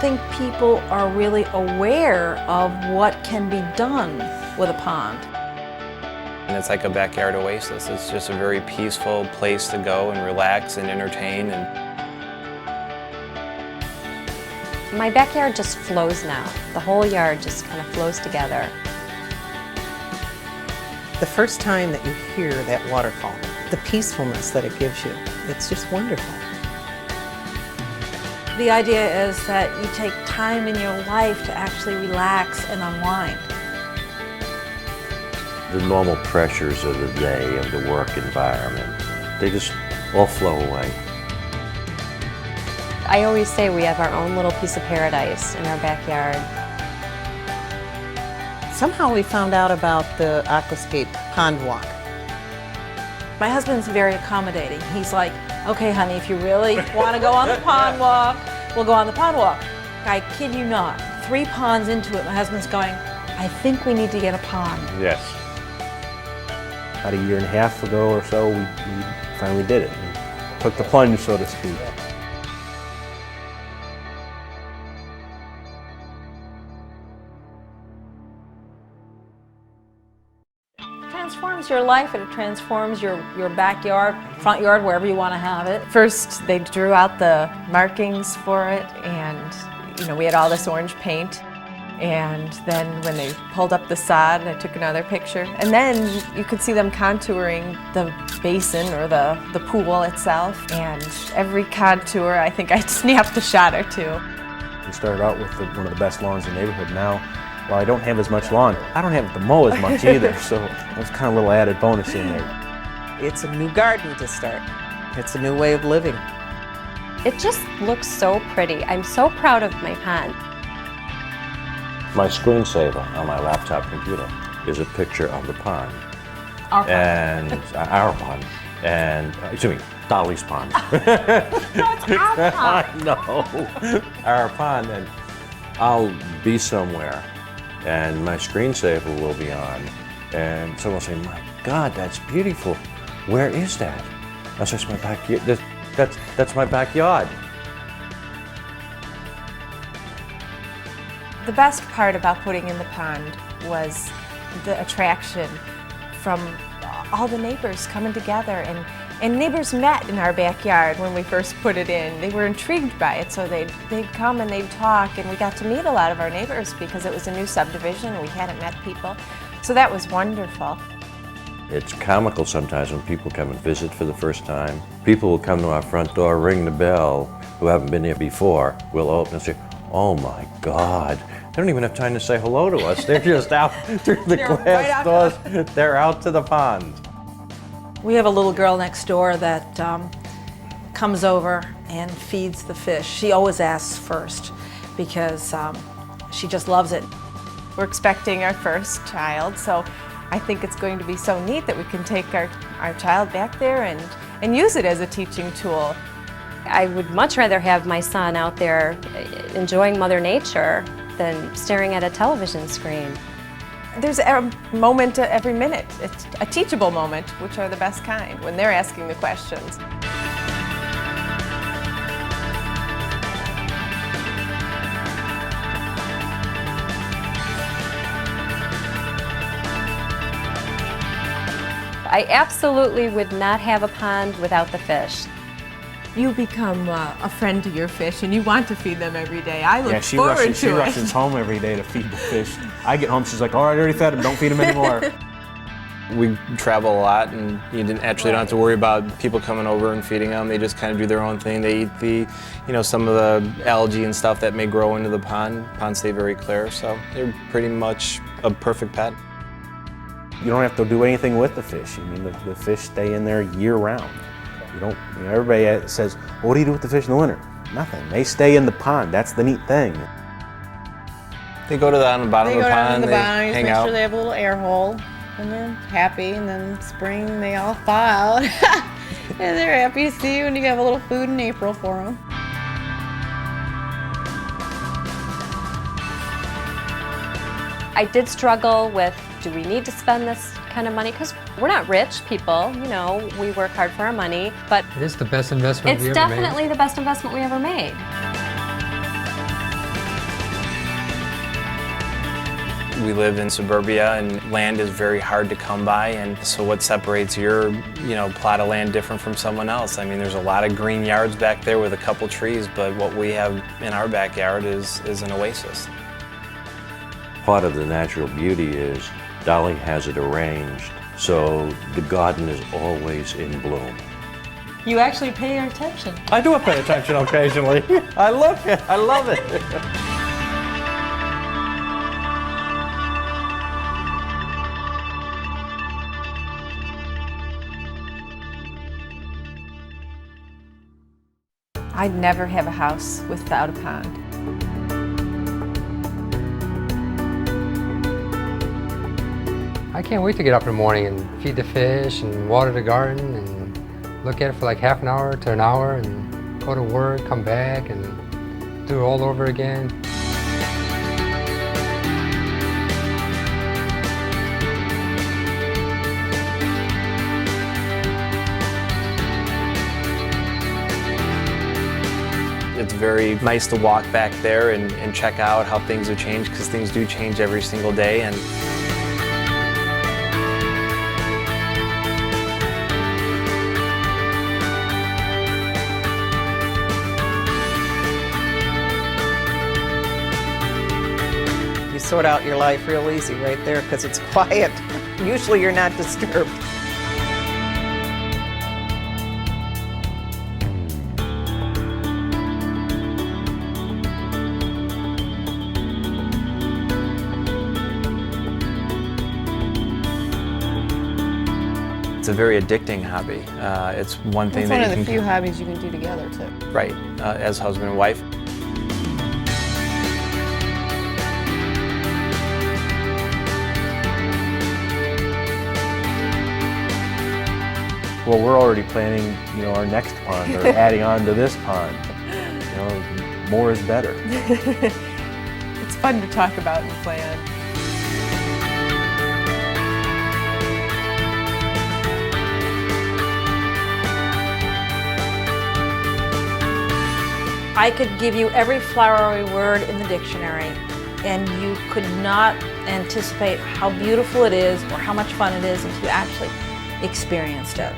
think people are really aware of what can be done with a pond. And it's like a backyard oasis. It's just a very peaceful place to go and relax and entertain. My backyard just flows now. The whole yard just kind of flows together. The first time that you hear that waterfall, the peacefulness that it gives you, it's just wonderful. The idea is that you take time in your life to actually relax and unwind. The normal pressures of the day, of the work environment, they just all flow away. I always say we have our own little piece of paradise in our backyard. Somehow we found out about the aquascape pond walk. My husband's very accommodating. He's like, okay, honey, if you really want to go on the pond walk, we'll go on the pond walk. I kid you not, 3 ponds into it, my husband's going, I think we need to get a pond. Yes. About a year and a half ago or so, we finally did it. We took the plunge, so to speak. It transforms your life and it transforms your backyard, front yard, wherever you want to have it. First, they drew out the markings for it, and we had all this orange paint. And then when they pulled up the sod, I took another picture. And then you could see them contouring the basin or the pool itself. And every contour, I think I snapped a shot or two. We started out with one of the best lawns in the neighborhood. Now, while I don't have as much lawn, I don't have to mow as much either. So that's kind of a little added bonus in there. It's a new garden to start. It's a new way of living. It just looks so pretty. I'm so proud of my pond. My screensaver on my laptop computer is a picture of the pond. Our pond. And our pond. And, excuse me, Dolly's pond. That's our pond. I know. Our pond. And I'll be somewhere and my screensaver will be on. And someone will say, my God, that's beautiful. Where is that? That's just my backyard. That's my backyard. The best part about putting in the pond was the attraction from all the neighbors coming together, and neighbors met in our backyard when we first put it in. They were intrigued by it, so they'd come and they'd talk, and we got to meet a lot of our neighbors because it was a new subdivision and we hadn't met people. So that was wonderful. It's comical sometimes when people come and visit for the first time. People will come to our front door, ring the bell, who haven't been here before. We'll open and say, oh my God. They don't even have time to say hello to us. They're just out through the glass doors. They're out to the pond. We have a little girl next door that comes over and feeds the fish. She always asks first because she just loves it. We're expecting our first child, so I think it's going to be so neat that we can take our child back there and use it as a teaching tool. I would much rather have my son out there enjoying Mother Nature than staring at a television screen. There's a moment every minute. It's a teachable moment, which are the best kind, when they're asking the questions. I absolutely would not have a pond without the fish. You become a friend to your fish, and you want to feed them every day. I look she forward to it. She rushes home every day to feed the fish. I get home, she's like, all right, I already fed them, don't feed them anymore. We travel a lot, and you don't have to worry about people coming over and feeding them. They just kind of do their own thing. They eat some of the algae and stuff that may grow into the pond. Ponds stay very clear, so they're pretty much a perfect pet. You don't have to do anything with the fish. I mean, the fish stay in there year round. Everybody says, well, what do you do with the fish in the winter? Nothing. They stay in the pond. That's the neat thing. They go down the bottom of the pond, they hang out. Make sure they have a little air hole, and they're happy. And then spring, they all thaw out, and they're happy to see you. And you have a little food in April for them. I did struggle with, do we need to spend this kind of money? Because we're not rich people, we work hard for our money, but it is the best investment we ever made. It's definitely the best investment we ever made. We live in suburbia and land is very hard to come by, and so what separates your plot of land different from someone else? I mean, there's a lot of green yards back there with a couple trees, but what we have in our backyard is an oasis. Part of the natural beauty is Dolly has it arranged, so the garden is always in bloom. You actually pay attention. I do pay attention occasionally. I look, I love it. I'd never have a house without a pond. I can't wait to get up in the morning and feed the fish and water the garden and look at it for like half an hour to an hour and go to work, come back and do it all over again. It's very nice to walk back there and check out how things have changed, because things do change every single day. And You sort out your life real easy right there because it's quiet. Usually you're not disturbed. it's a very addicting hobby. It's one thing It's that one you of the can few hobbies you can do together too. right as husband and wife. Well, we're already planning, our next pond or adding on to this pond. More is better. It's fun to talk about and plan. I could give you every flowery word in the dictionary, and you could not anticipate how beautiful it is or how much fun it is until you actually experienced it.